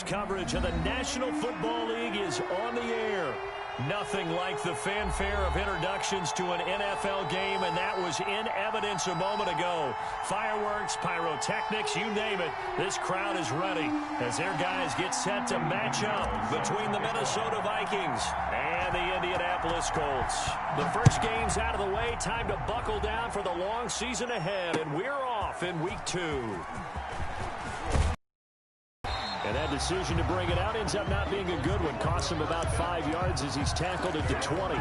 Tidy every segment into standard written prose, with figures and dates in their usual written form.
Coverage of the National Football League is on the air. Nothing like the fanfare of introductions to an NFL game, and that was in evidence a moment ago. Fireworks, pyrotechnics, you name it. This crowd is ready as their guys get set to match up between the Minnesota Vikings and the Indianapolis Colts. The first game's out of the way. Time to buckle down for the long season ahead, and we're off in week 2. And that decision to bring it out ends up not being a good one. Costs him about 5 yards as he's tackled at the 20.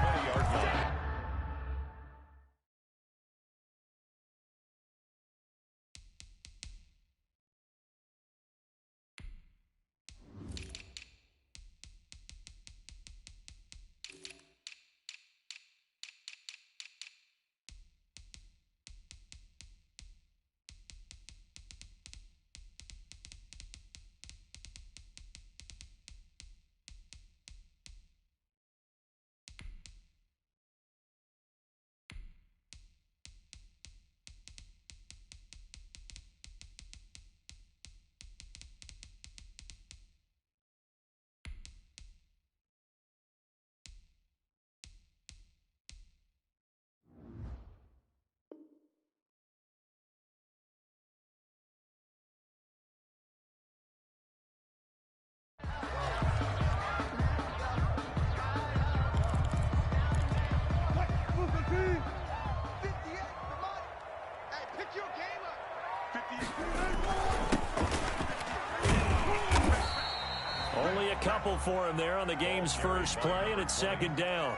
Only a couple for him there on the game's first play, and it's second down.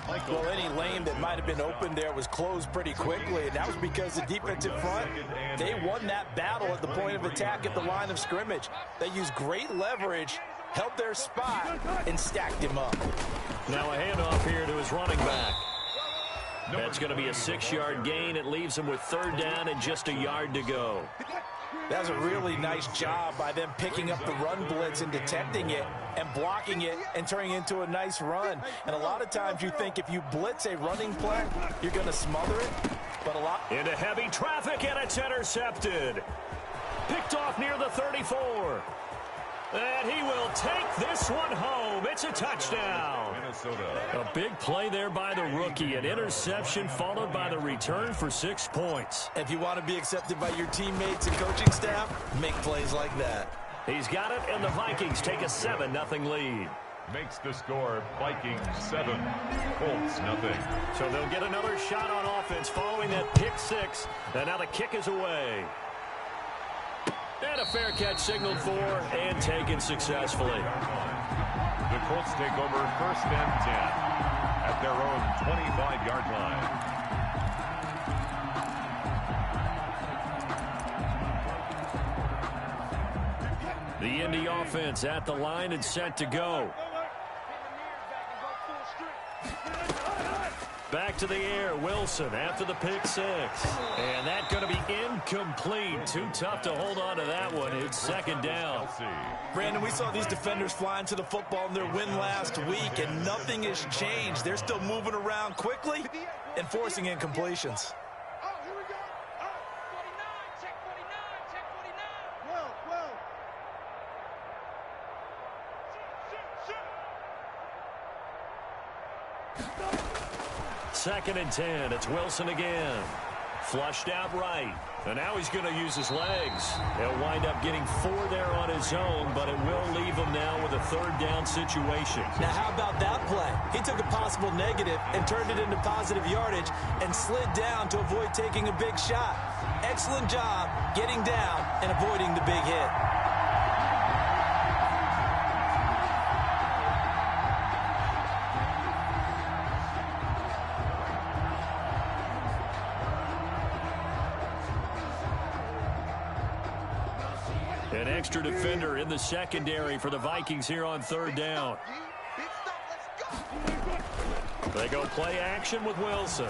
Well, any lane that might have been open there was closed pretty quickly, and that was because the defensive front, they won that battle at the point of attack at the line of scrimmage. They used great leverage, held their spot, and stacked him up. Now a handoff here to his running back. That's going to be a 6-yard gain. It leaves him with third down and just a yard to go. That was a really nice job by them picking up the run blitz and detecting it and blocking it and turning it into a nice run. And a lot of times you think if you blitz a running play, you're going to smother it. But into heavy traffic, and it's intercepted. Picked off near the 34. And he will take this one home. It's a touchdown. Minnesota. A big play there by the rookie. An interception followed by the return for 6 points. If you want to be accepted by your teammates and coaching staff, make plays like that. He's got it, and the Vikings take a 7-0 lead. Makes the score Vikings 7, Colts 0. So they'll get another shot on offense following that pick 6. And now the kick is away. And a fair catch signaled for and taken successfully. The Colts take over 1st and 10 at their own 25-yard line. The Indy offense at the line and set to go. Back to the air, Wilson after the pick 6. And that's going to be incomplete. Too tough to hold on to that one. It's second down. Brandon, we saw these defenders flying to the football in their win last week, and nothing has changed. They're still moving around quickly and forcing incompletions. Second and 10. It's Wilson again. Flushed out right. And now he's going to use his legs. He'll wind up getting 4 there on his own, but it will leave him now with a third down situation. Now, how about that play? He took a possible negative and turned it into positive yardage and slid down to avoid taking a big shot. Excellent job getting down and avoiding the big hit. An extra defender in the secondary for the Vikings here on third down. They go play action with Wilson.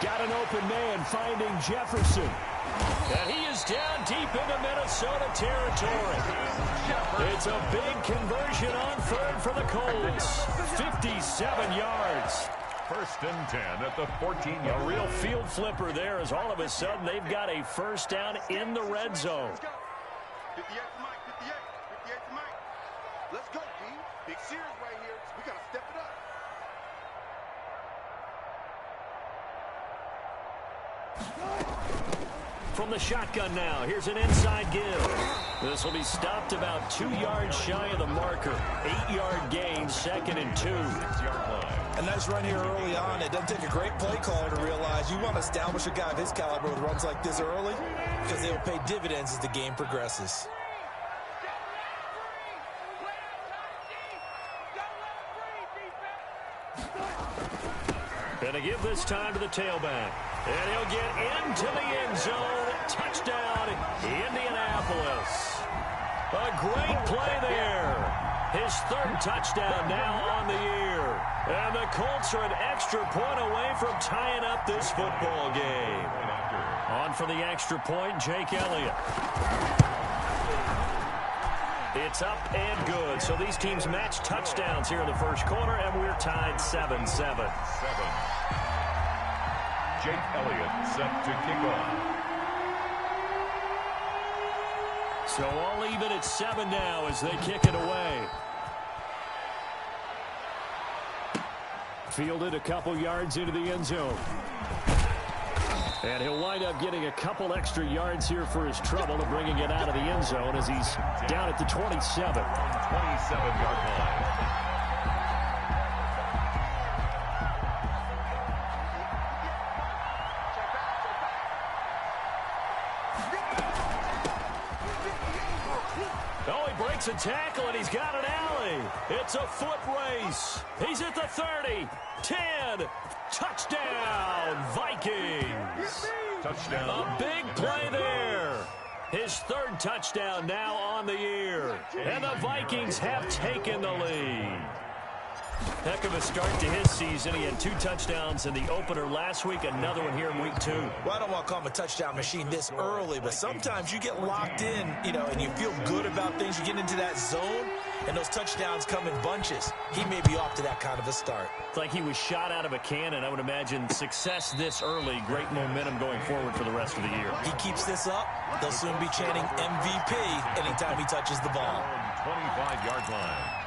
Got an open man finding Jefferson. And he is down deep into Minnesota territory. It's a big conversion on third for the Colts. 57 yards. 1st and 10 at the 14-yard line. A real field flipper there as all of a sudden they've got a first down in the red zone. 58 to Mike. Let's go, D. Big series right here. We got to step it up. From the shotgun now, here's an inside give. This will be stopped about 2 yards shy of the marker. 8-yard gain, 2nd and 2. 6-yard line. A nice run here early on. It doesn't take a great play caller to realize you want to establish a guy of his caliber with runs like this early because they will pay dividends as the game progresses. Gonna give this time to the tailback. And he'll get into the end zone. Touchdown, Indianapolis. A great play there. His 3rd touchdown now on the year. And the Colts are an extra point away from tying up this football game. On for the extra point, Jake Elliott. It's up and good. So these teams match touchdowns here in the first quarter, and we're tied 7-7. Jake Elliott set to kick off. So all even at 7 now as they kick it away. Fielded a couple yards into the end zone. And he'll wind up getting a couple extra yards here for his trouble and bringing it out of the end zone as he's down at the 27. 27-yard line. A tackle, and he's got an alley. It's a foot race. He's at the 30, 10, touchdown, Vikings. Touchdown. A big play there. His 3rd touchdown now on the year. And the Vikings have taken the lead. Heck of a start to his season. He had 2 touchdowns in the opener last week, another one here in week 2. Well, I don't want to call him a touchdown machine this early, but sometimes you get locked in, and you feel good about things. You get into that zone, and those touchdowns come in bunches. He may be off to that kind of a start. It's like he was shot out of a cannon. I would imagine success this early, great momentum going forward for the rest of the year. He keeps this up, they'll soon be chanting MVP anytime he touches the ball. 25-yard line.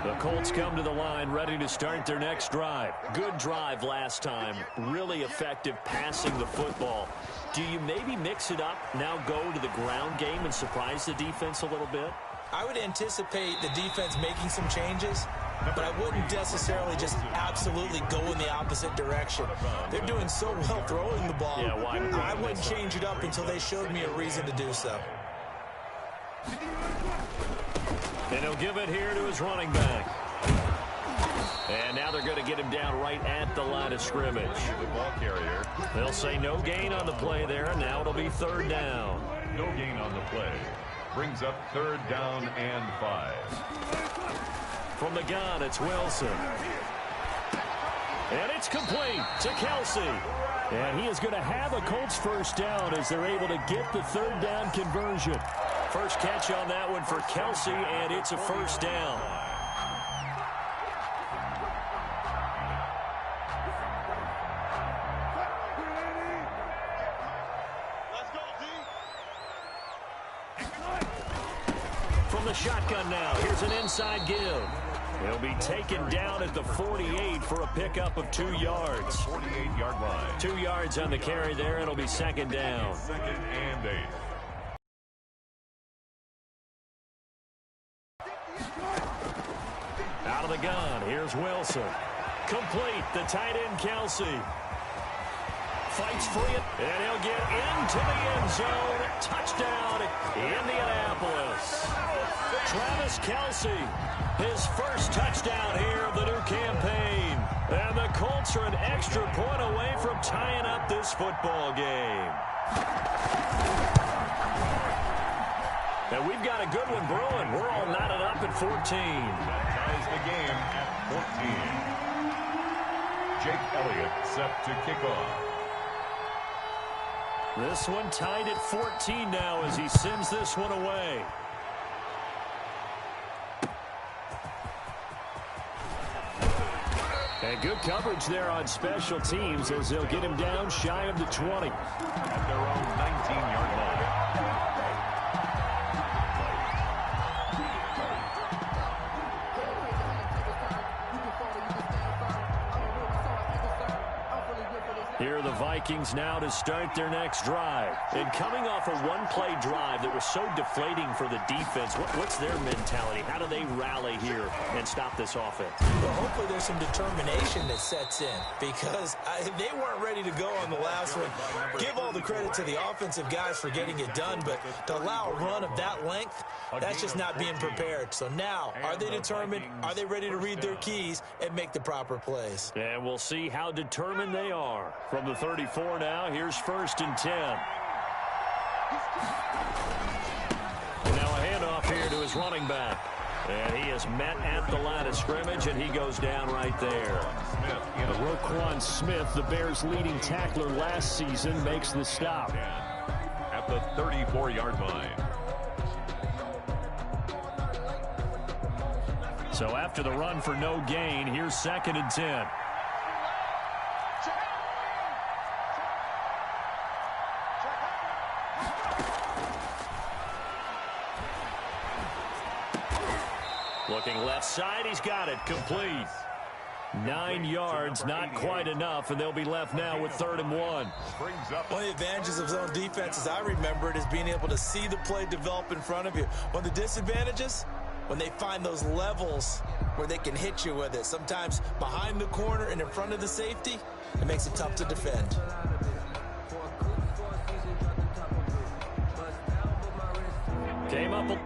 The Colts come to the line ready to start their next drive. Good drive last time. Really effective passing the football. Do you maybe mix it up, now go to the ground game and surprise the defense a little bit? I would anticipate the defense making some changes, but I wouldn't necessarily just absolutely go in the opposite direction. They're doing so well throwing the ball. Yeah, why? I wouldn't change it up until they showed me a reason to do so. And he'll give it here to his running back. And now they're going to get him down right at the line of scrimmage. The ball carrier. They'll say no gain on the play there, and now it'll be 3rd down. No gain on the play. Brings up 3rd down and 5. From the gun, it's Wilson. And it's complete to Kelsey. And he is going to have a Colts 1st down as they're able to get the 3rd down conversion. First catch on that one for Kelsey, and it's a 1st down. From the shotgun now, here's an inside give. He'll be taken down at the 48 for a pickup of 2 yards. 48-yard line. 2 yards on the carry there. It'll be 2nd down. 2nd and 8. Out of the gun, here's Wilson. Complete, the tight end Kelsey. Fights free, and he'll get into the end zone. Touchdown, Indianapolis. Travis Kelsey, his 1st touchdown here of the new campaign. And the Colts are an extra point away from tying up this football game. And we've got a good one brewing. We're all knotted up at 14. That ties the game at 14. Jake Elliott set to kick off. This one tied at 14 now as he sends this one away. And good coverage there on special teams as they'll get him down shy of the 20. At their own 19-yard line. Here are the Vikings now to start their next drive. And coming off a one-play drive that was so deflating for the defense, what's their mentality? How do they rally here and stop this offense? Well, hopefully there's some determination that sets in because they weren't ready to go on the last one. Give all the credit to the offensive guys for getting it done, but to allow a run of that length, that's just not being prepared. So now, are they determined? Are they ready to read their keys and make the proper plays? And we'll see how determined they are. From the 34 now, here's 1st and 10. And now a handoff here to his running back. And he is met at the line of scrimmage, and he goes down right there. Roquan Smith, the Bears' leading tackler last season, makes the stop. At the 34-yard line. So after the run for no gain, here's 2nd and 10. Looking left side, he's got it, complete. 9 yards, not quite enough, and they'll be left now with 3rd and 1. One of the advantages of zone defense, as I remember it, is being able to see the play develop in front of you. One of the disadvantages, when they find those levels where they can hit you with it, sometimes behind the corner and in front of the safety, it makes it tough to defend. Came up.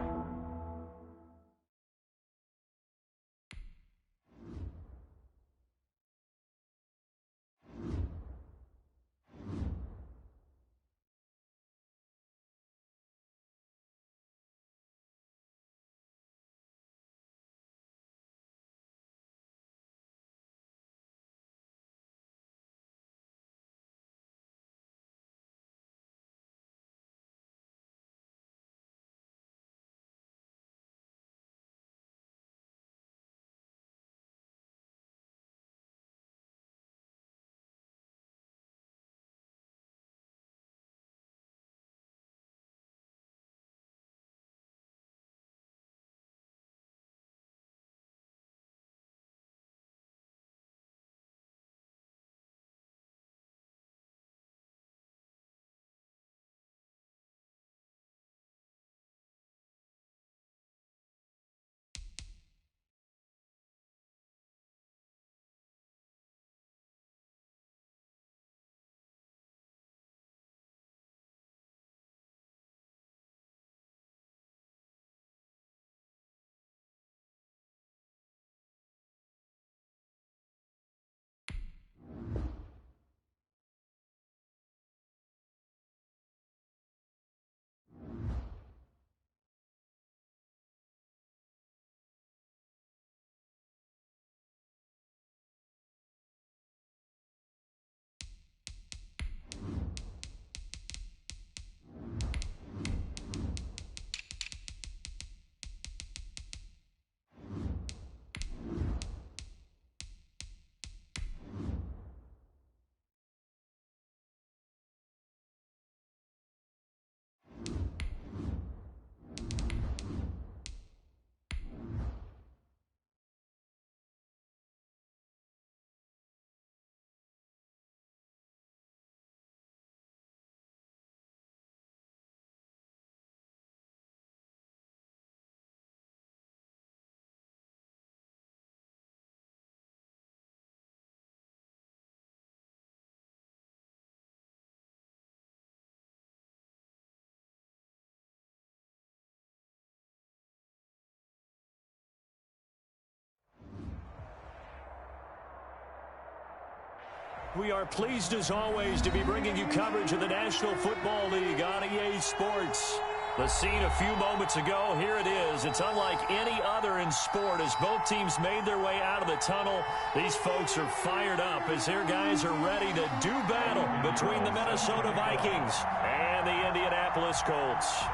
We are pleased, as always, to be bringing you coverage of the National Football League on EA Sports. The scene a few moments ago, here it is. It's unlike any other in sport as both teams made their way out of the tunnel. These folks are fired up as their guys are ready to do battle between the Minnesota Vikings and the Indianapolis Colts.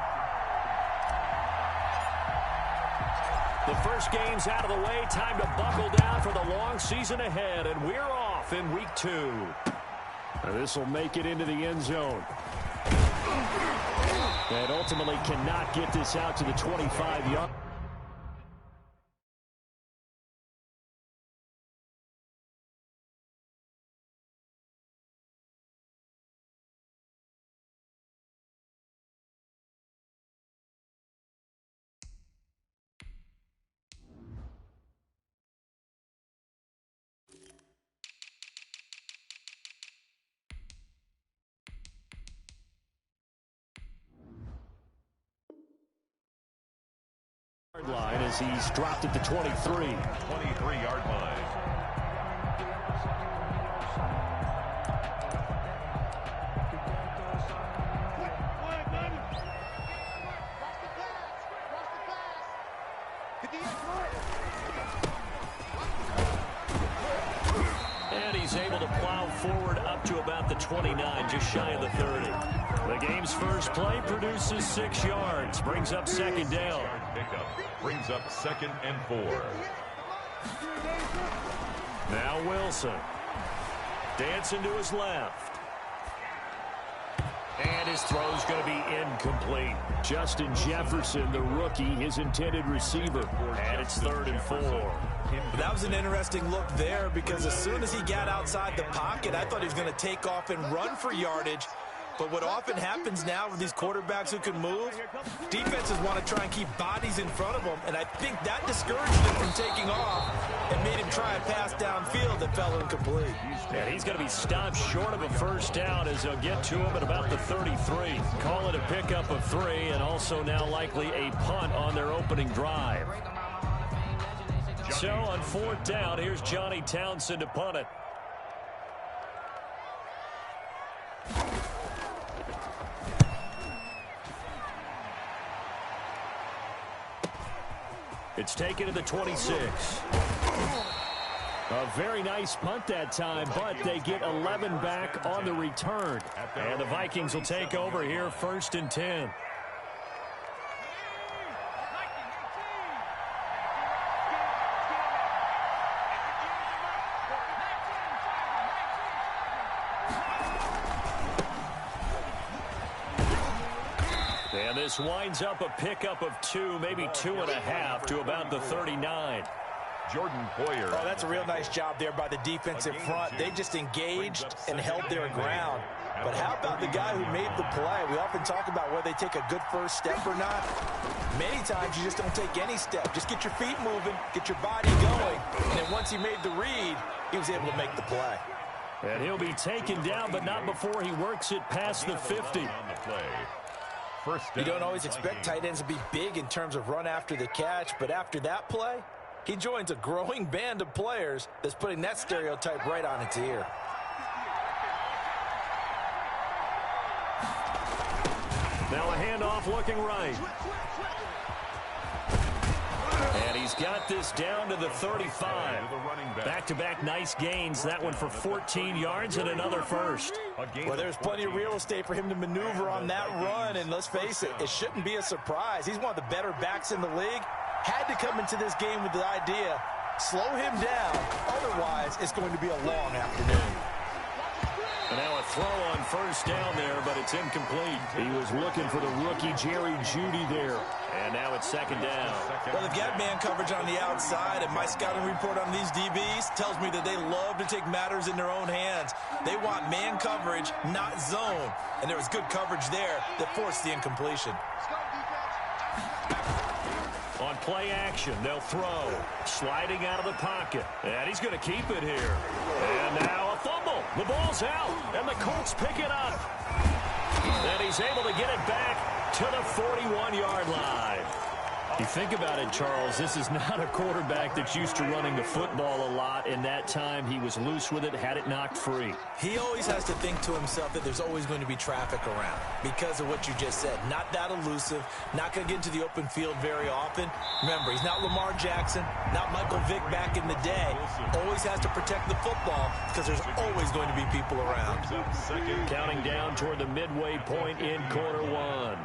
The first game's out of the way. Time to buckle down for the long season ahead, and we're off in week 2. This will make it into the end zone. And ultimately cannot get this out to the 25-yard. line as he's dropped at the 23. 23-yard line. And he's able to plow forward up to about the 29, just shy of the 30. The game's first play produces 6 yards, brings up second down. Pickup brings up 2nd and 4. Now Wilson. Dancing to his left. And his throw's going to be incomplete. Justin Jefferson, the rookie, his intended receiver. And it's 3rd and 4. That was an interesting look there because as soon as he got outside the pocket, I thought he was going to take off and run for yardage. But what often happens now with these quarterbacks who can move, defenses want to try and keep bodies in front of them, and I think that discouraged him from taking off and made him try a pass downfield that fell incomplete. And he's going to be stopped short of a first down as they'll get to him at about the 33. Call it a pickup of 3 and also now likely a punt on their opening drive. So on 4th down, here's Johnny Townsend to punt it. It's taken to the 26. A very nice punt that time, but they get 11 back on the return. And the Vikings will take over here 1st and 10. And this winds up a pickup of 2, maybe 2.5 to about the 39. Jordan Poyer. Oh, that's a real nice job there by the defensive front. They just engaged and held their ground. But how about the guy who made the play? We often talk about whether they take a good first step or not. Many times you just don't take any step. Just get your feet moving, get your body going. And then once he made the read, he was able to make the play. And he'll be taken down, but not before he works it past the 50. On the play. You don't always expect tight ends to be big in terms of run after the catch, but after that play, he joins a growing band of players that's putting that stereotype right on its ear. Now a handoff looking right. And he's got this down to the 35. Back-to-back nice gains. That one for 14 yards and another first. Well, there's plenty of real estate for him to maneuver on that run, and let's face it, it shouldn't be a surprise. He's one of the better backs in the league. Had to come into this game with the idea, slow him down, otherwise it's going to be a long afternoon. And now a throw on first down there, but it's incomplete. He was looking for the rookie Jerry Jeudy there. And now it's 2nd down. Well, they've got man coverage on the outside, and my scouting report on these DBs tells me that they love to take matters in their own hands. They want man coverage, not zone. And there was good coverage there that forced the incompletion. On play action, they'll throw. Sliding out of the pocket. And he's going to keep it here. And now a fumble. The ball's out, and the Colts pick it up. And he's able to get it back to the 41-yard line. You think about it, Charles, this is not a quarterback that's used to running the football a lot, and that time he was loose with it, had it knocked free. He always has to think to himself that there's always going to be traffic around because of what you just said. Not that elusive, not going to get into the open field very often. Remember, he's not Lamar Jackson, not Michael Vick back in the day. Always has to protect the football because there's always going to be people around. Counting down toward the midway point in quarter 1.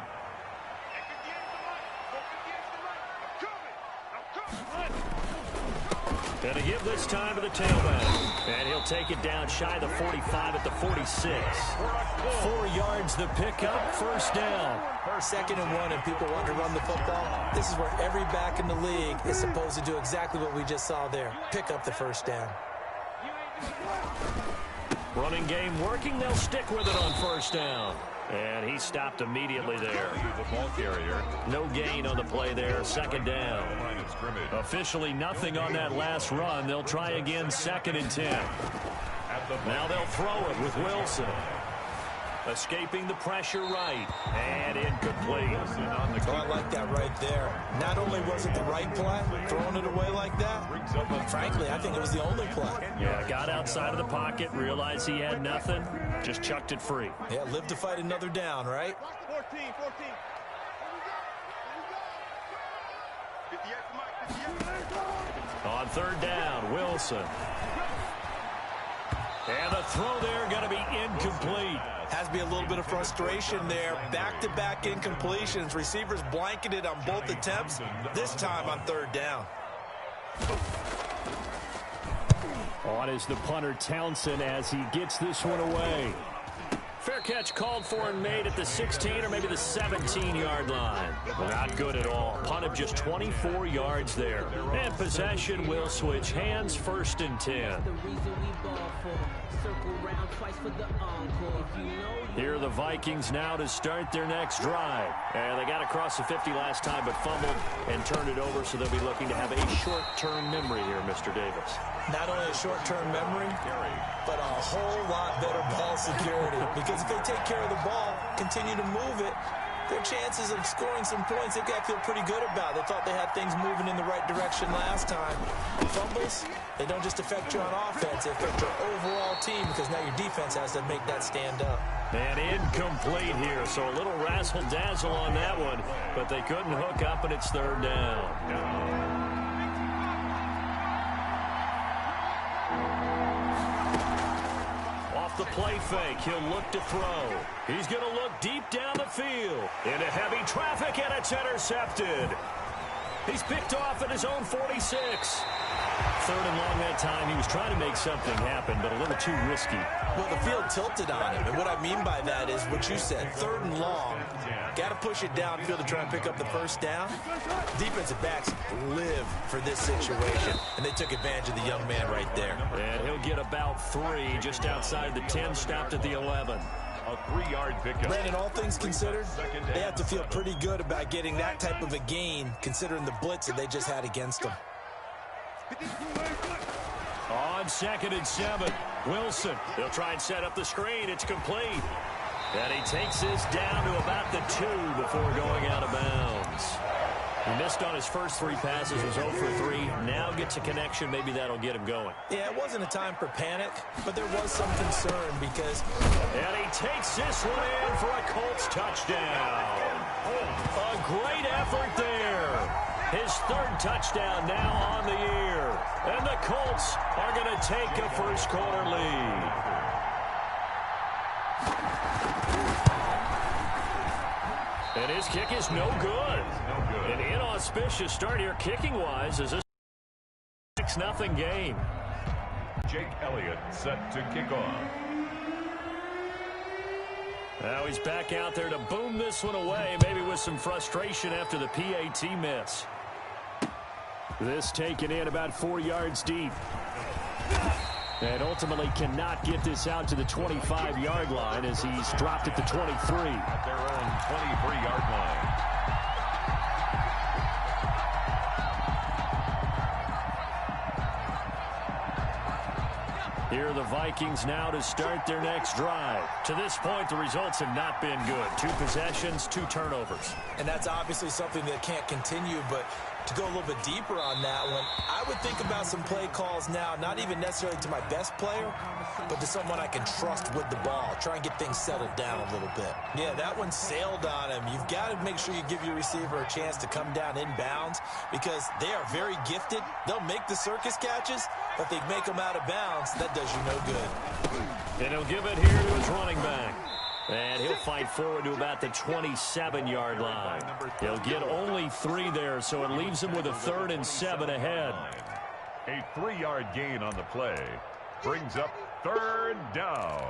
And to give this time to the tailback. And he'll take it down shy of the 45 at the 46. 4 yards the pickup, first down. 2nd and 1, and people want to run the football. This is where every back in the league is supposed to do exactly what we just saw there. Pick up the first down. Running game working, they'll stick with it on first down. And he stopped immediately there. The ball carrier. No gain on the play there, 2nd down. Officially nothing on that last run. They'll try again, 2nd and 10. Now they'll throw it with Wilson. Escaping the pressure right. And incomplete. Oh, I like that right there. Not only was it the right play, throwing it away like that, but frankly, I think it was the only play. Yeah, got outside of the pocket, realized he had nothing, just chucked it free. Yeah, live to fight another down, right? 14. On third down, Wilson. And the throw there going to be incomplete. Has to be a little bit of frustration there. Back-to-back incompletions. Receivers blanketed on both attempts, this time on third down. On is the punter Townsend as he gets this one away. Fair catch called for and made at the 16 or maybe the 17-yard line. Not good at all. Punt of just 24 yards there. And possession will switch hands, 1st and 10. Here are the Vikings now to start their next drive. And they got across the 50 last time but fumbled and turned it over, so they'll be looking to have a short-term memory here, Mr. Davis. Not only a short-term memory, but a whole lot better ball security. Because if they take care of the ball, continue to move it, their chances of scoring some points, they've got to feel pretty good about. They thought they had things moving in the right direction last time. Fumbles, they don't just affect you on offense, they affect your overall team because now your defense has to make that stand up. And incomplete here, so a little razzle-dazzle on that one, but they couldn't hook up, and it's third down. The play fake, he'll look to throw. He's going to look deep down the field. Into heavy traffic, and it's intercepted. He's picked off at his own 46. Third and long that time. He was trying to make something happen, but a little too risky. Well, the field tilted on him, and what I mean by that is what you said, third and long. Got to push it downfield to try and pick up the first down. Defensive backs live for this situation, and they took advantage of the young man right there. And he'll get about 3 just outside the 10, stopped at the 11. A 3-yard pickup. Brandon, all things considered, they have to feel pretty good about getting that type of a gain, considering the blitz that they just had against them. On 2nd and 7, Wilson. He'll try and set up the screen. It's complete. And he takes this down to about the 2 before going out of bounds. He missed on his first 3 passes, was 0 for 3. Now gets a connection. Maybe that'll get him going. Yeah, it wasn't a time for panic, but there was some concern because... And he takes this one in for a Colts touchdown. A great effort there. His 3rd touchdown now on the year. And the Colts are going to take a first-quarter lead. And his kick is no good. An inauspicious start here kicking-wise as this 6-0 game. Jake Elliott set to kick off. Now he's back out there to boom this one away, maybe with some frustration after the PAT miss. This taken in about 4 yards deep. And ultimately cannot get this out to the 25-yard line as he's dropped at the 23. At their own 23-yard line. Here are the Vikings now to start their next drive. To this point, the results have not been good. 2 possessions, 2 turnovers. And that's obviously something that can't continue, but to go a little bit deeper on that one, I would think about some play calls now, not even necessarily to my best player, but to someone I can trust with the ball. Try and get things settled down a little bit. Yeah, that one sailed on him. You've got to make sure you give your receiver a chance to come down inbounds because they are very gifted. They'll make the circus catches, but they make them out of bounds. That does you no good. And he'll give it here to his running back. And he'll fight forward to about the 27-yard line. He'll get only 3 there, so it leaves him with a 3rd and 7 ahead. A 3-yard gain on the play brings up 3rd down.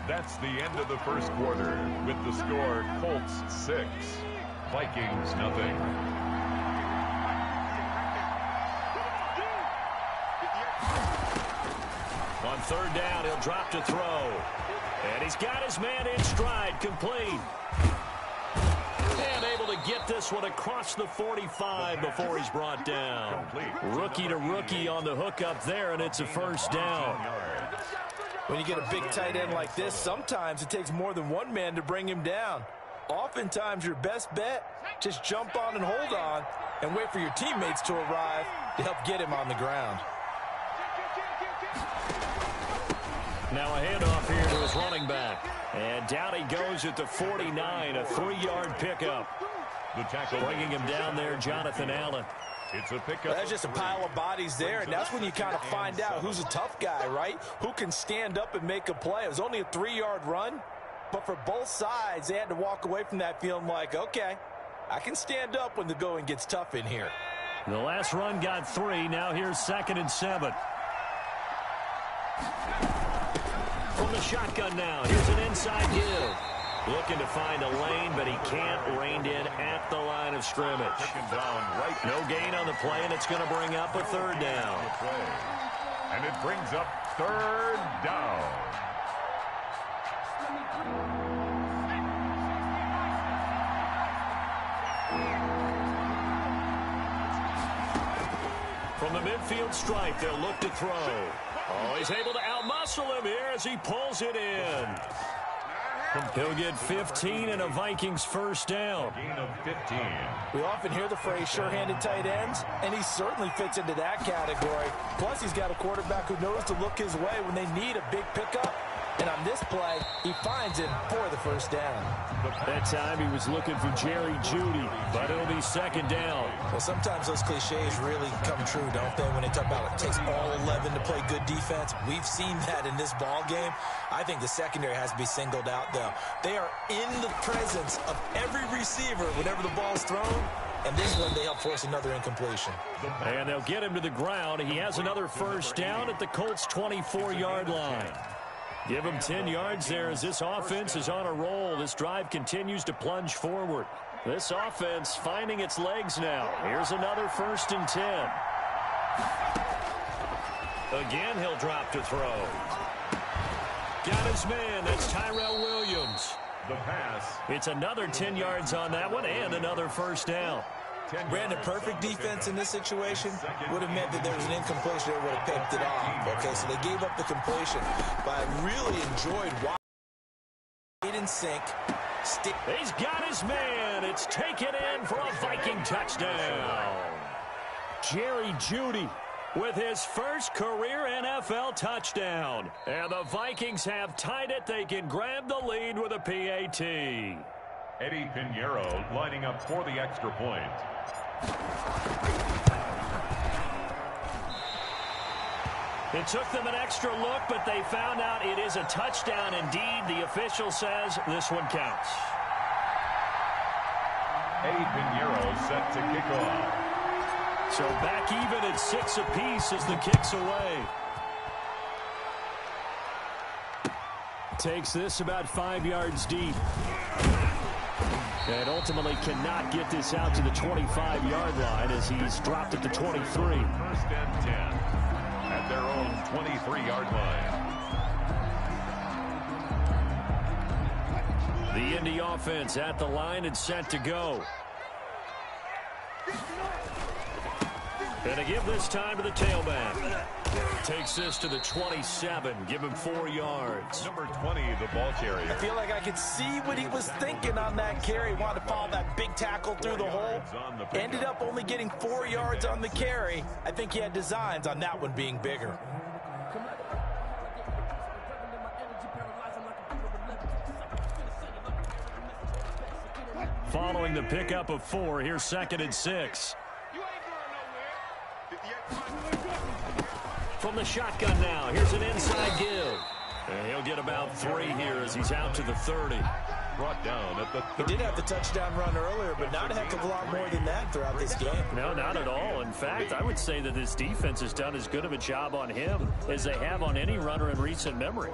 That's the end of the first quarter with the score Colts 6, Vikings nothing. On 3rd down, he'll drop to throw. And he's got his man in stride, complete. And able to get this one across the 45 before he's brought down. Rookie to rookie on the hookup there, and it's a first down. When you get a big tight end like this, sometimes it takes more than one man to bring him down. Oftentimes, your best bet, just jump on and hold on and wait for your teammates to arrive to help get him on the ground. Now a handoff here to his running back. And down he goes at the 49, a 3-yard pickup. The tackle bringing him down there, Jonathan Allen. It's a pickup. Well, that's just a pile of bodies there, and that's when you kind of find out who's a tough guy, right? Who can stand up and make a play. It was only a 3-yard run, but for both sides, they had to walk away from that feeling like, okay, I can stand up when the going gets tough in here. The last run got 3. Now here's 2nd and 7. From the shotgun now, here's an inside give. Looking to find a lane, but he can't. Reined in at the line of scrimmage. No gain on the play, and it's going to bring up a 3rd down. And it brings up 3rd down. From the midfield stripe, they'll look to throw. Oh, he's able to outmuscle him here as he pulls it in. He'll get 15 and a Vikings first down. Gain of 15. We often hear the phrase sure-handed tight ends, and he certainly fits into that category. Plus, he's got a quarterback who knows to look his way when they need a big pickup. And on this play, he finds it for the first down. That time he was looking for Jerry Jeudy, but it'll be 2nd down. Well, sometimes those cliches really come true, don't they? When they talk about it takes all 11 to play good defense. We've seen that in this ball game. I think the secondary has to be singled out, though. They are in the presence of every receiver whenever the ball's thrown. And this one, they help force another incompletion. And they'll get him to the ground. He has another first down at the Colts' 24-yard line. Give him 10 yards there as this offense is on a roll. This drive continues to plunge forward. This offense finding its legs now. Here's another 1st and 10. Again, he'll drop to throw. Got his man. That's Tyrell Williams. The pass. It's another 10 yards on that one and another first down. Brandon, perfect defense in this situation would have meant that there was an incompletion that would have picked it off. Okay, so they gave up the completion. But I really enjoyed watching and sink. He's got his man. It's taken in for a Viking touchdown. Jerry Jeudy with his first career NFL touchdown. And the Vikings have tied it. They can grab the lead with a PAT. Eddie Pinheiro lining up for the extra point. It took them an extra look, but they found out it is a touchdown indeed. The official says this one counts. Eddie Pinheiro set to kick off. So back even at 6 apiece as the kick's away. Takes this about 5 yards deep. And ultimately cannot get this out to the 25-yard line as he's dropped at the 23. 1st and 10 at their own 23-yard line. The Indy offense at the line and set to go. And to give this time to the tailback. Takes this to the 27. Give him 4 yards. Number 20, the ball carrier. I feel like I could see what he was thinking on that carry. Wanted to follow that big tackle through the hole. Ended up only getting 4 yards on the carry. I think he had designs on that one being bigger. Following the pickup of 4, here's 2nd and 6. From the shotgun now, here's an inside give. And he'll get about 3 here as he's out to the 30. Brought down at the 30. He did have the touchdown run earlier, but not a heck of a lot more than that throughout this game. No, not at all. In fact, I would say that this defense has done as good of a job on him as they have on any runner in recent memory.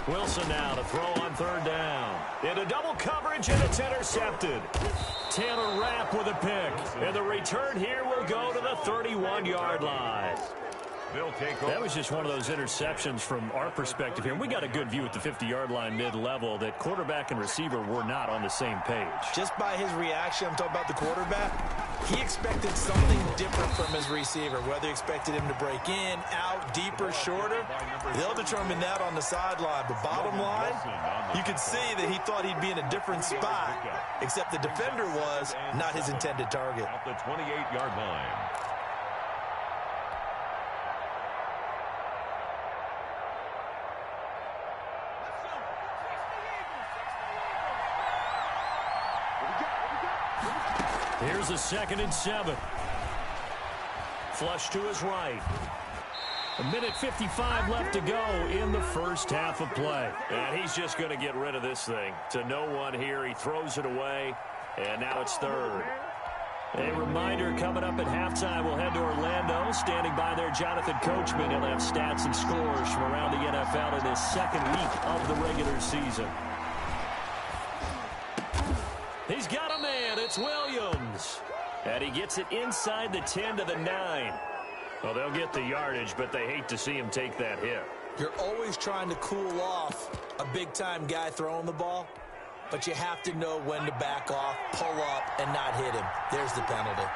Wilson now to throw on third down. Into double coverage, and it's intercepted. Taylor Rapp with a pick. And the return here will go to the 31-yard line. That was just one of those interceptions from our perspective here. We got a good view at the 50-yard line mid-level that quarterback and receiver were not on the same page. Just by his reaction, I'm talking about the quarterback, he expected something different from his receiver, whether he expected him to break in, out, deeper, shorter. They'll determine that on the sideline. But bottom line, you can see that he thought he'd be in a different spot, except the defender was not his intended target. At the 28-yard line. Here's a 2nd and 7. Flush to his right. 1:55 left to go in the first half of play. And he's just going to get rid of this thing. To no one here. He throws it away. And now it's 3rd. A reminder, coming up at halftime, we'll head to Orlando. Standing by there, Jonathan Coachman. He'll have stats and scores from around the NFL in his 2nd week of the regular season. He's got a man. It's Williams. And he gets it inside the 10 to the 9. Well, they'll get the yardage, but they hate to see him take that hit. You're always trying to cool off a big-time guy throwing the ball, but you have to know when to back off, pull up, and not hit him. There's the penalty.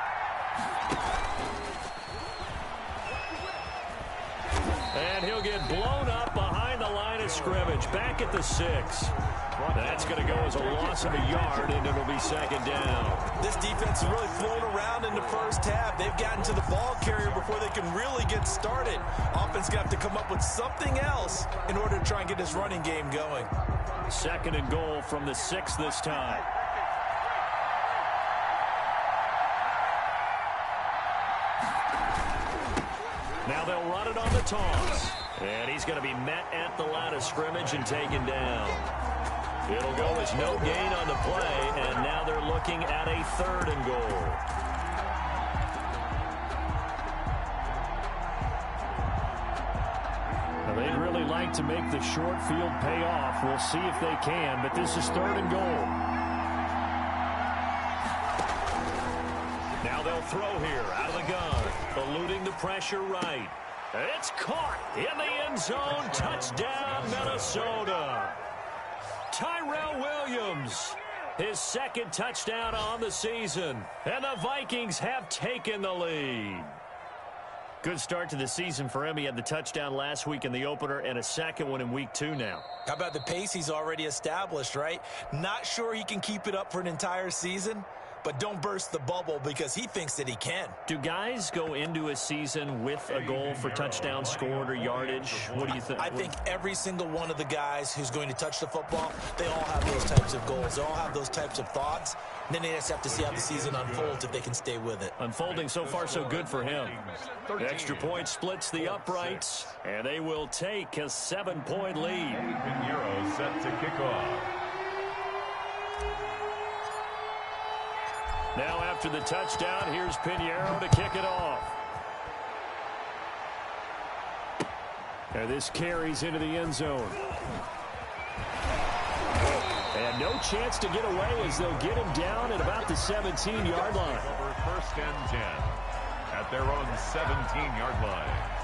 And he'll get blown up behind the line of scrimmage. Back at the 6. That's going to go as a loss of a yard, and it'll be 2nd down. This defense has really flown around in the first half. They've gotten to the ball carrier before they can really get started. Offense going to have to come up with something else in order to try and get this running game going. 2nd and goal from the 6 this time. Now they'll run it on the toss. And he's going to be met at the line of scrimmage and taken down. It'll go as no gain on the play, and now they're looking at a 3rd and goal. Now they'd really like to make the short field pay off. We'll see if they can, but this is 3rd and goal. Now they'll throw here out of the gun, eluding the pressure right. It's caught in the end zone. Touchdown, Minnesota. Tyrell Williams, his 2nd touchdown on the season. And the Vikings have taken the lead. Good start to the season for him. He had the touchdown last week in the opener and a 2nd one in week 2 now. How about the pace he's already established, right? Not sure he can keep it up for an entire season, but don't burst the bubble because he thinks that he can. Do guys go into a season with a goal for touchdown scored or yardage? What do you think? I think every single one of the guys who's going to touch the football, they all have those types of goals. They all have those types of thoughts. And then they just have to see how the season unfolds if they can stay with it. Unfolding so far so good for him. Extra point splits the uprights, and they will take a 7-point lead. Pinheiro set to kick off. Now after the touchdown, here's Pinheiro to kick it off. And this carries into the end zone. And no chance to get away as they'll get him down at about the 17-yard line. Over 1st and 10 at their own 17-yard line.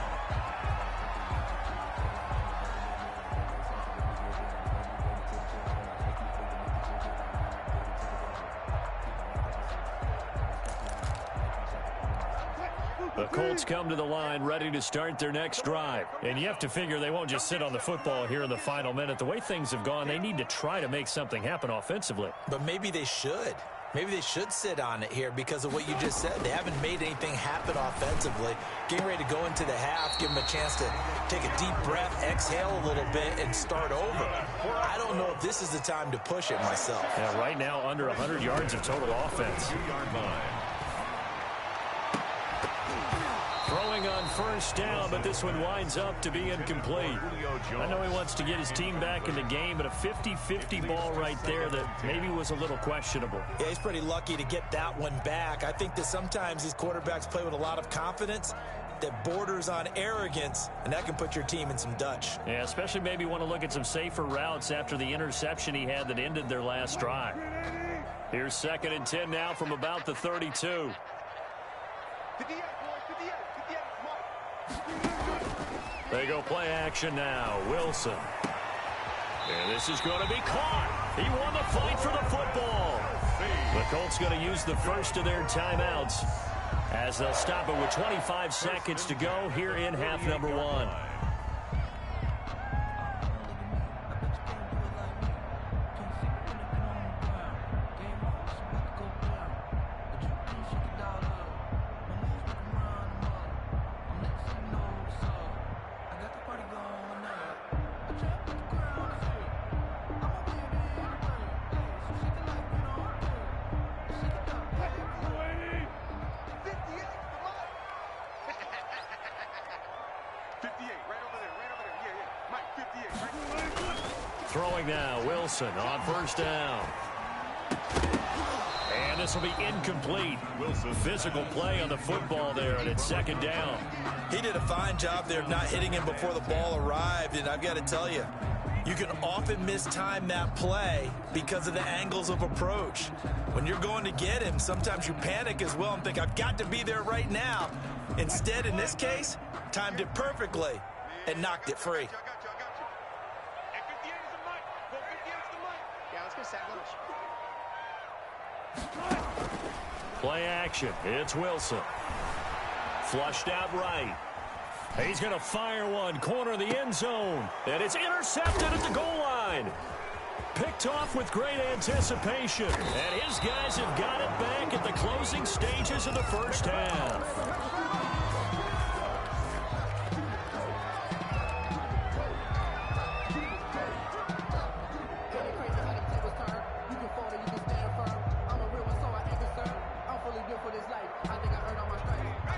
The Colts come to the line ready to start their next drive. And you have to figure they won't just sit on the football here in the final minute. The way things have gone, they need to try to make something happen offensively. But maybe they should. Maybe they should sit on it here because of what you just said. They haven't made anything happen offensively. Getting ready to go into the half, give them a chance to take a deep breath, exhale a little bit, and start over. I don't know if this is the time to push it myself. Yeah, right now, under 100 yards of total offense. 2-yard line. Throwing on first down, but this one winds up to be incomplete. I know he wants to get his team back in the game, but a 50-50 ball right there that maybe was a little questionable. Yeah, he's pretty lucky to get that one back. I think that sometimes these quarterbacks play with a lot of confidence. that borders on arrogance, and that can put your team in some Dutch. Yeah, especially maybe want to look at some safer routes after the interception he had that ended their last drive. Here's 2nd and 10 now from about the 32. They go play action now. Wilson. And this is going to be caught. He won the fight for the football. The Colts going to use the first of their timeouts as they'll stop it with 25 seconds to go here in half number 1. Throwing now, Wilson on 1st down. And this will be incomplete. Wilson. Physical play on the football there, and it's 2nd down. He did a fine job there of not hitting him before the ball arrived, and I've got to tell you, you can often mistime that play because of the angles of approach. When you're going to get him, sometimes you panic as well and think, I've got to be there right now. Instead, in this case, timed it perfectly and knocked it free. Play action. It's Wilson. Flushed out right. He's going to fire one. Corner of the end zone. And it's intercepted at the goal line. Picked off with great anticipation. And his guys have got it back at the closing stages of the first half.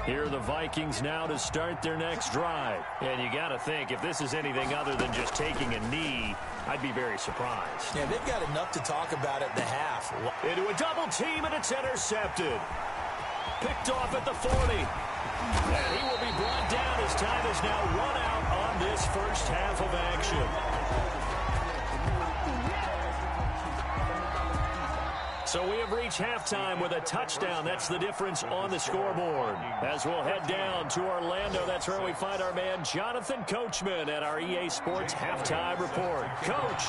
Here are the Vikings now to start their next drive. And you got to think, if this is anything other than just taking a knee, I'd be very surprised. Yeah, they've got enough to talk about at the half. Into a double team, and it's intercepted. Picked off at the 40. And he will be brought down as time is now run out on this first half of action. So we have reached halftime with a touchdown. That's the difference on the scoreboard. As we'll head down to Orlando, that's where we find our man Jonathan Coachman at our EA Sports Halftime Report. Coach.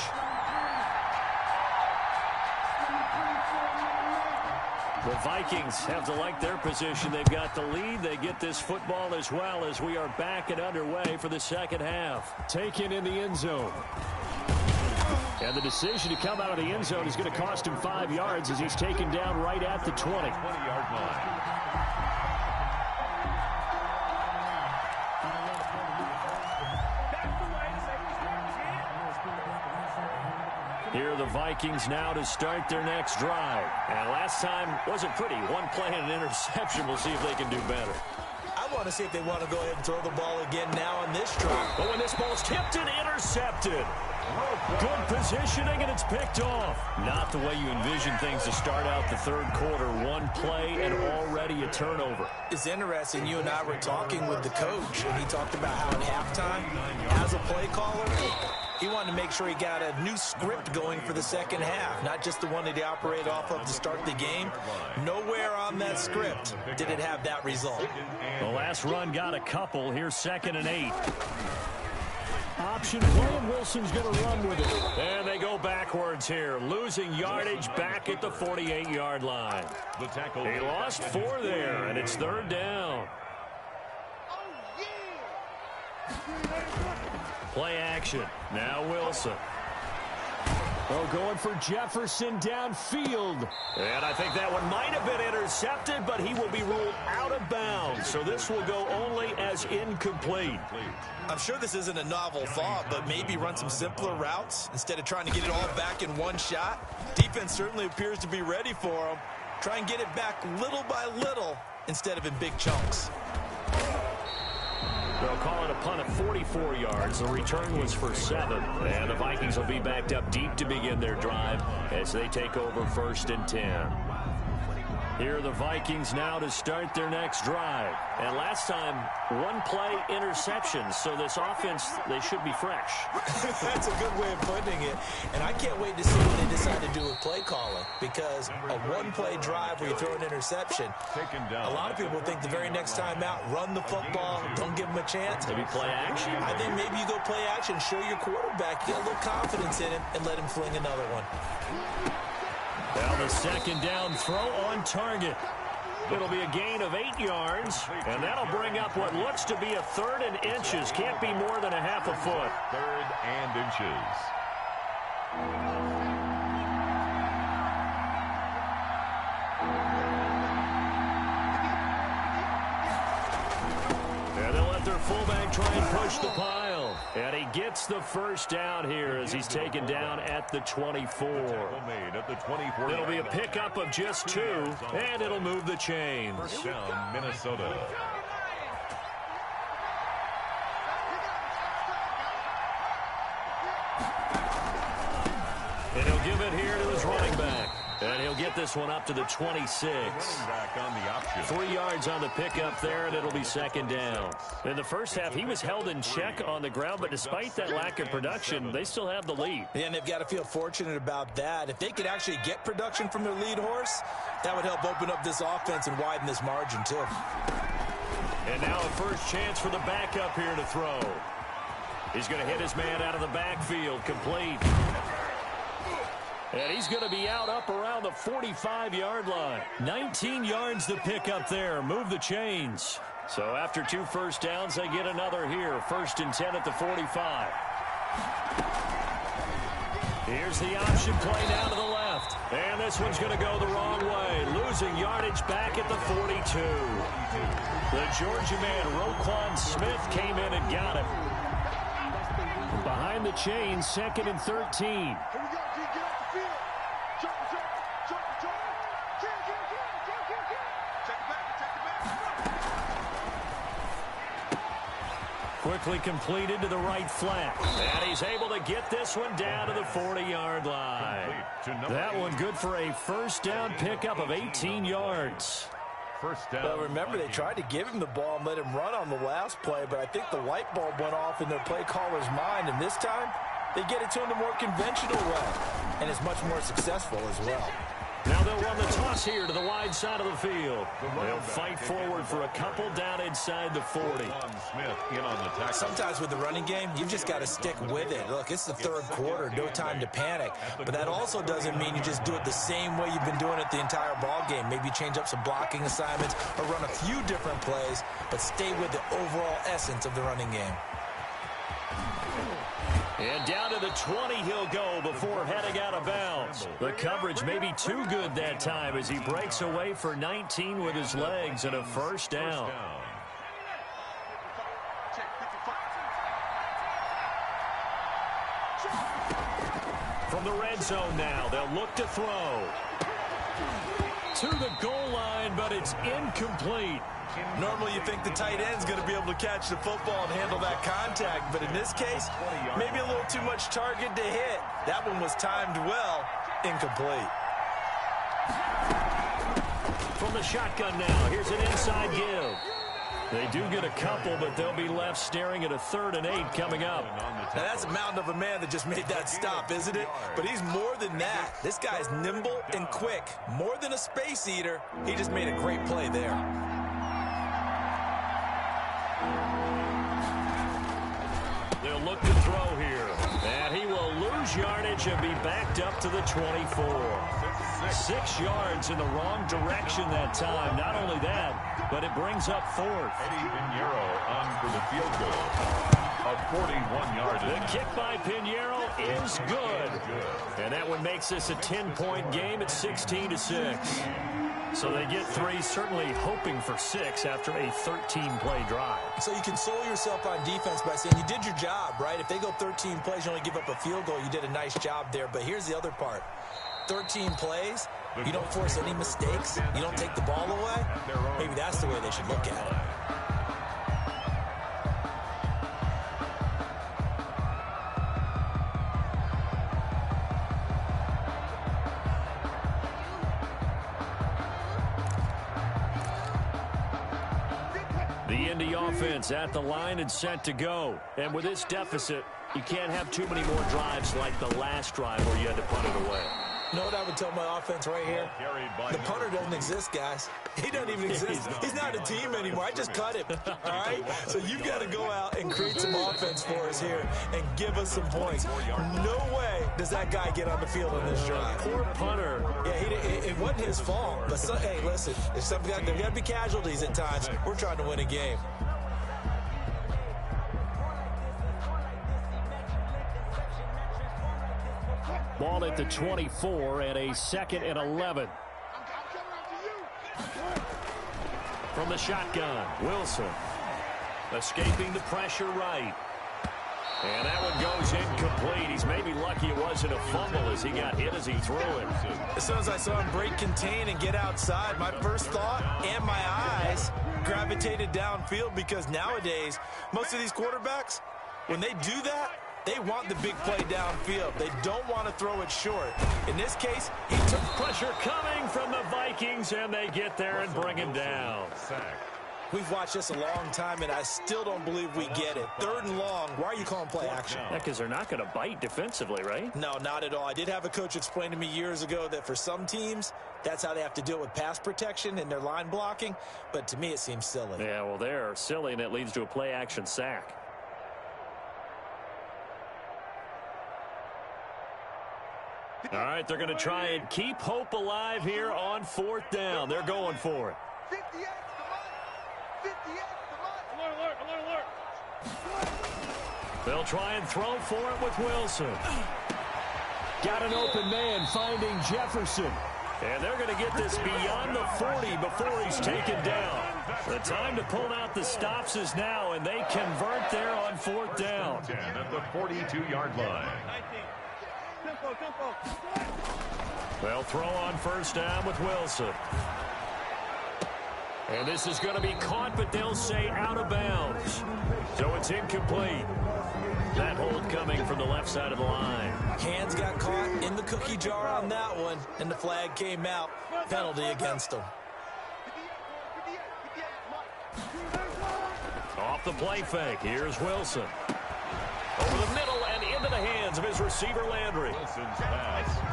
The Vikings have to like their position. They've got the lead. They get this football as well as we are back and underway for the second half. Taken in the end zone. And the decision to come out of the end zone is going to cost him 5 yards as he's taken down right at the 20-yard line. Here are the Vikings now to start their next drive. And last time wasn't pretty. One play and an interception. We'll see if they can do better. I want to see if they want to go ahead and throw the ball again now on this drive. But when this ball's tipped and intercepted. Good positioning, and it's picked off. Not the way you envision things to start out the third quarter. One play and already a turnover. It's interesting. You and I were talking with the coach, and he talked about how at halftime, as a play caller, he wanted to make sure he got a new script going for the second half, not just the one that he operated off of to start the game. Nowhere on that script did it have that result. The last run got a couple. Here's 2nd and 8. Option play, and Wilson's going to run with it. And they go backwards here, losing yardage back at the 48-yard line. He lost 4 there, and it's 3rd down. Play action. Now Wilson. Oh, going for Jefferson downfield. And I think that one might have been intercepted, but he will be ruled out of bounds. So this will go only as incomplete. I'm sure this isn't a novel thought, but maybe run some simpler routes instead of trying to get it all back in one shot. Defense certainly appears to be ready for him. Try and get it back little by little instead of in big chunks. They'll call it a punt of 44 yards. The return was for 7. And the Vikings will be backed up deep to begin their drive as they take over 1st and 10. Here are the Vikings now to start their next drive. And last time, one-play interception. So this offense, they should be fresh. That's a good way of putting it. And I can't wait to see what they decide to do with play calling. Because a one-play drive where you throw an interception, a lot of people think the very next time out, run the football, don't give them a chance. Maybe play action. I think maybe you go play action, show your quarterback, get a little confidence in him, and let him fling another one. Now the second down throw on target. It'll be a gain of 8 yards, and that'll bring up what looks to be a 3rd and inches. Can't be more than a half a foot. 3rd and inches. And they'll let their fullback try and push the pile. And he gets the first down here as he's taken down at the 24. It'll be a pickup of just 2, and it'll move the chains. First down, Minnesota. And he'll give it here to his running back. And he'll get this one up to the 26. Back on the option. 3 yards on the pickup there, and it'll be second down. In the first half, he was held in check on the ground, but despite that lack of production, they still have the lead. And they've got to feel fortunate about that. If they could actually get production from their lead horse, that would help open up this offense and widen this margin, too. And now a first chance for the backup here to throw. He's going to hit his man out of the backfield, complete. And he's going to be out up around the 45-yard line. 19 yards to pick up there. Move the chains. So after 2 first downs, they get another here. 1st and 10 at the 45. Here's the option play down to the left. And this one's going to go the wrong way. Losing yardage back at the 42. The Georgia man, Roquan Smith, came in and got him. Behind the chains, 2nd and 13. Quickly completed to the right flat. And he's able to get this one down to the 40-yard line. That one good for a first down pickup of 18 yards. First down. Well, remember, they tried to give him the ball and let him run on the last play, but I think the light bulb went off in their play caller's mind, and this time they get it to him the more conventional way, and it's much more successful as well. Now they'll run the toss here to the wide side of the field. They'll fight forward for a couple down inside the 40. Smith in on the tackle. Sometimes with the running game, you've just got to stick with it. Look, it's the 3rd quarter, no time to panic. But that also doesn't mean you just do it the same way you've been doing it the entire ball game. Maybe change up some blocking assignments or run a few different plays, but stay with the overall essence of the running game. And down to the 20 he'll go before heading out of bounds. The coverage may be too good that time as he breaks away for 19 with his legs and a first down. From the red zone now, they'll look to throw. To the goal line, but it's incomplete. Normally you think the tight end's going to be able to catch the football and handle that contact, but in this case, maybe a little too much target to hit. That one was timed well, incomplete. From the shotgun now, here's an inside give. They do get a couple, but they'll be left staring at a 3rd and 8 coming up. Now that's a mountain of a man that just made that stop, isn't it? But he's more than that. This guy's nimble and quick. More than a space eater, he just made a great play there. They'll look to throw here. And he will lose yardage and be backed up to the 24. 6 yards in the wrong direction that time. Not only that, but it brings up 4th. Eddie Pinheiro on for the field goal. A 41-yard. The kick by Pinheiro is good. And that one makes this a 10-point game at 16-6. So they get 3, certainly hoping for 6 after a 13-play drive. So you console yourself on defense by saying you did your job, right? If they go 13 plays, you only give up a field goal, you did a nice job there. But here's the other part. 13 plays, you don't force any mistakes, you don't take the ball away. Maybe that's the way they should look at it. The Indy offense at the line and set to go. And with this deficit, you can't have too many more drives like the last drive where you had to punt it away. You know what I would tell my offense right here? The punter doesn't exist, guys. He doesn't even exist. He's not a team anymore. I just cut him, all right? So you've got to go out and create some offense for us here and give us some points. No way does that guy get on the field on this drive. Poor punter. Yeah, it wasn't his fault. But, hey, listen, if there got to be casualties at times, we're trying to win a game. Ball at the 24 and a 2nd and 11. From the shotgun, Wilson. Escaping the pressure right. And that one goes incomplete. He's maybe lucky it wasn't a fumble as he got hit as he threw it. As soon as I saw him break contain and get outside, my first thought and my eyes gravitated downfield, because nowadays, most of these quarterbacks, when they do that, they want the big play downfield. They don't want to throw it short. In this case, he took pressure coming from the Vikings, and they get there and bring him down. We've watched this a long time, and I still don't believe we get it. 3rd and long. Why are you calling play action? Yeah, because they're not going to bite defensively, right? No, not at all. I did have a coach explain to me years ago that for some teams, that's how they have to deal with pass protection and their line blocking. But to me, it seems silly. Yeah, well, they're silly, and it leads to a play action sack. All right, they're going to try and keep hope alive here on 4th down. They're going for it. 58 alert. They'll try and throw for it with Wilson. Got an open man finding Jefferson. And they're going to get this beyond the 40 before he's taken down. The time to pull out the stops is now, and they convert there on 4th down. 10 at the 42-yard line. They'll throw on 1st down with Wilson. And this is going to be caught, but they'll say out of bounds. So it's incomplete. That hold coming from the left side of the line. Hands got caught in the cookie jar on that one, and the flag came out. Penalty against them. Off the play fake, here's Wilson. Over the middle and into the hands of his receiver, Landry.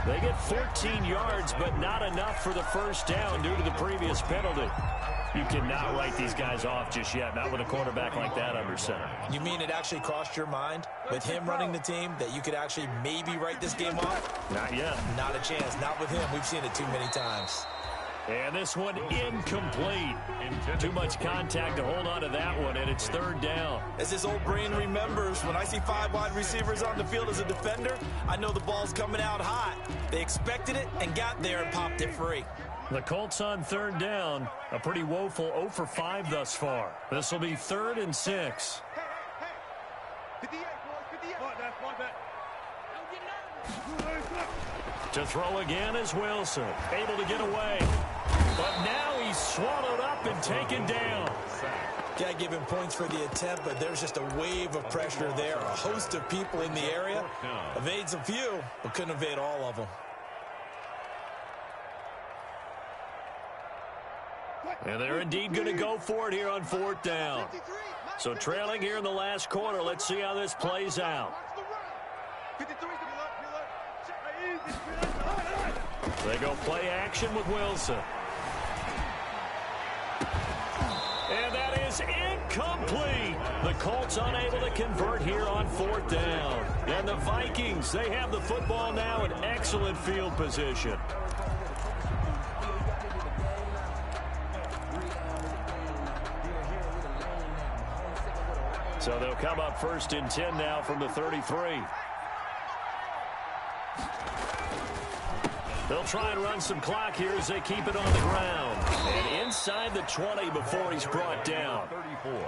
They get 14 yards, but not enough for the 1st down due to the previous penalty. You cannot write these guys off just yet, not with a quarterback like that under center. You mean it actually crossed your mind with him running the team that you could actually maybe write this game off? Not yet. Not a chance. Not with him. We've seen it too many times. And this one incomplete. Too much contact to hold on to that one, and it's 3rd down. As this old brain remembers, when I see 5 wide receivers on the field as a defender, I know the ball's coming out hot. They expected it and got there and popped it free. The Colts on 3rd down. A pretty woeful 0 for 5 thus far. This will be 3rd and 6. To throw again is Wilson. Able to get away. But now he's swallowed up and taken down. Got to give him points for the attempt, but there's just a wave of pressure there. A host of people in the area. Evades a few, but couldn't evade all of them. And they're indeed going to go for it here on 4th down. So trailing here in the last quarter. Let's see how this plays out. They go play action with Wilson. And that is incomplete. The Colts unable to convert here on 4th down. And the Vikings, they have the football now in excellent field position. So they'll come up 1st and 10 now from the 33. They'll try and run some clock here as they keep it on the ground. And inside the 20 before he's brought down.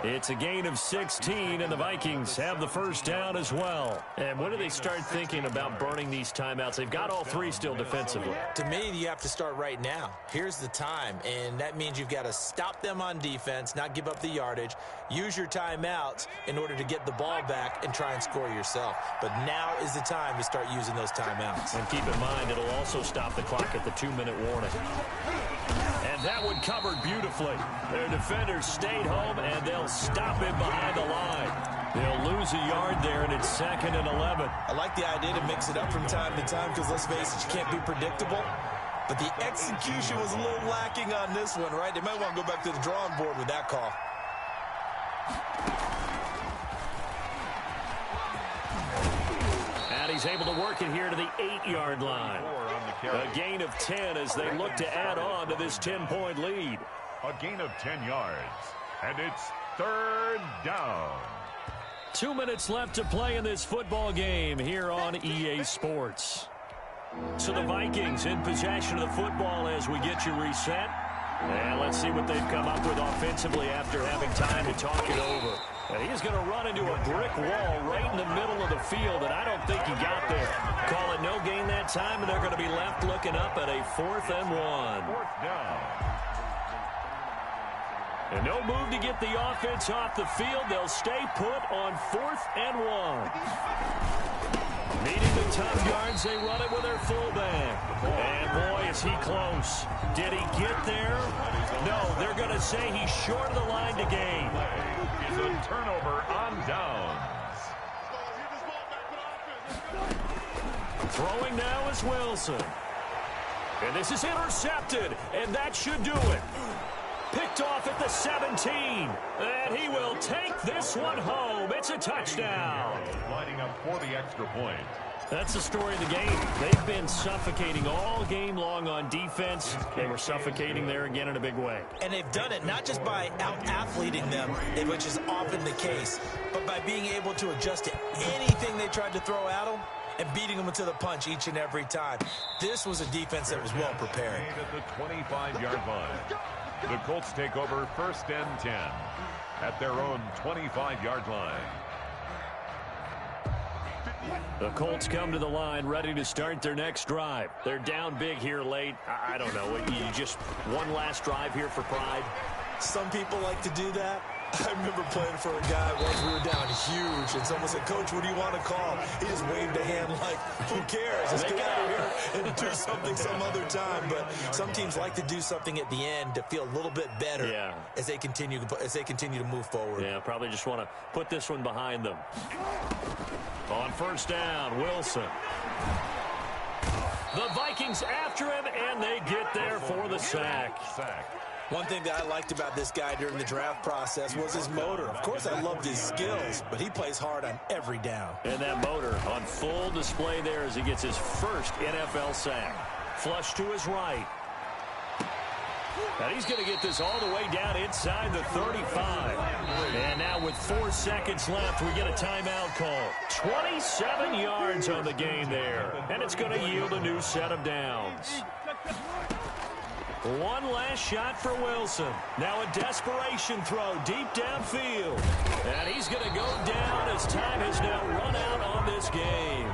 It's a gain of 16, and the Vikings have the 1st down as well. And when do they start thinking about burning these timeouts? They've got all 3 still defensively. To me, you have to start right now. Here's the time, and that means you've got to stop them on defense, not give up the yardage, use your timeouts in order to get the ball back and try and score yourself. But now is the time to start using those timeouts. And keep in mind, it'll also stop the clock at the 2-minute warning. And that one covered beautifully. Their defenders stayed home, and they'll stop him behind the line. They'll lose a yard there, and it's 2nd and 11. I like the idea to mix it up from time to time because, let's face it, you can't be predictable. But the execution was a little lacking on this one, right? They might want to go back to the drawing board with that call. And he's able to work it here to the 8-yard line. A gain of 10 as they look to add on to this 10-point lead. A gain of 10 yards. And it's 3rd down. 2 minutes left to play in this football game here on EA Sports. So the Vikings in possession of the football as we get you reset. And let's see what they've come up with offensively after having time to talk it over. And he's going to run into a brick wall right in the middle of the field, and I don't think he got there. Call it no gain that time, and they're going to be left looking up at a 4th and 1. 4th down. And no move to get the offense off the field. They'll stay put on 4th and 1. Needing the tough yards, they run it with their fullback. And boy, is he close. Did he get there? No, they're going to say he's short of the line to gain. Is a turnover on downs. Throwing now is Wilson. And this is intercepted, and that should do it. Picked off at the 17. And he will take this one home. It's a touchdown. Lining up for the extra point. That's the story of the game. They've been suffocating all game long on defense. They were suffocating there again in a big way. And they've done it not just by out-athleting them, which is often the case, but by being able to adjust to anything they tried to throw at them and beating them to the punch each and every time. This was a defense that was well prepared. At the 25-yard line. The Colts take over 1st and 10 at their own 25-yard line. The Colts come to the line ready to start their next drive. They're down big here late. I don't know. You just one last drive here for pride. Some people like to do that. I remember playing for a guy once we were down huge, and someone said, "Coach, what do you want to call?" He just waved a hand like, "Who cares? Let's get out of here and do something some other time." But some teams like to do something at the end to feel a little bit better as they continue to move forward. Yeah, probably just want to put this one behind them. On 1st down, Wilson. The Vikings after him, and they get there for the sack. One thing that I liked about this guy during the draft process was his motor. Of course, I loved his skills, but he plays hard on every down. And that motor on full display there as he gets his first NFL sack. Flush to his right. And he's going to get this all the way down inside the 35. And now with 4 seconds left, we get a timeout call. 27 yards on the gain there. And it's going to yield a new set of downs. One last shot for Wilson. Now a desperation throw deep downfield. And he's going to go down as time has now run out on this game.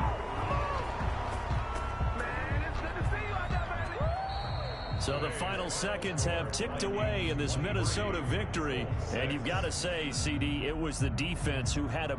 So the final seconds have ticked away in this Minnesota victory. And you've got to say, CD, it was the defense who had a